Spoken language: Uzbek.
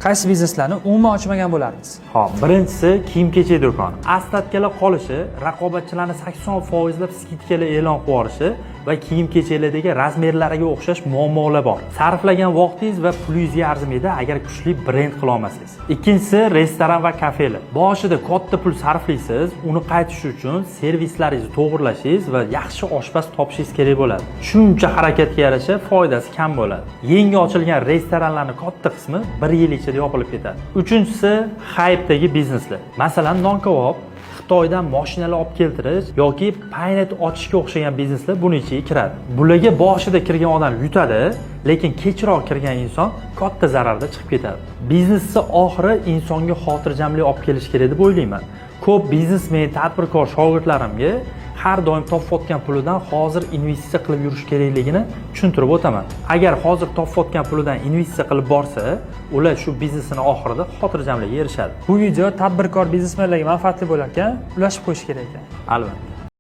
Qaysi bizneslarni umuman ochmagan bo'larmiz? Hop, birinchisi kiyim-kechak do'koni. Asta-atkala qolishi, raqobatchilarni 80% skidkalar e'lon qilib yuborishi va kiyim-kechaklardagi razmerlariga o'xshash muammolar bor. Sarflagan vaqtingiz va pulingizga arzimaydi agar kuchli brend qila olmasangiz. Ikkinchisi restoran va kafelar. Boshida katta pul sarflaysiz, uni qaytish uchun servislaringizni to'g'rilashingiz va yaxshi oshpaz topishingiz kerak bo'ladi. Shuncha harakatga yarasha foydasi kam bo'ladi. Yangi ochilgan restoranlarning katta qismi 1 yil ichida yopilib ketadi. Uchinchisi hype'dagi bizneslar. Masalan, non-kebab, Xitoydan mashinalar olib keltirish yoki paynet ochishga o'xshagan bizneslar buning ichiga kiradi. Bularga boshida kirgan odam yutadi, lekin kechroq kirgan inson katta zararda chiqib ketadi. Biznesning oxiri insonga xotirjamlik olib kelish kerak deb o'ylayman. Ko'p biznesmen, tadbirkor shogirdlarimga har doim topayotgan pulidan hozir investitsiya qilib yurish kerakligini tushuntirib o'taman. Agar hozir topayotgan pulidan investitsiya qilib borsa, ular shu biznesini oxirida xotirjamlikka erishadi. Bu video tadbirkor biznesmenlarga manfaatli bo'lar ekan, ulashib qo'yish kerak ekan. Albatta.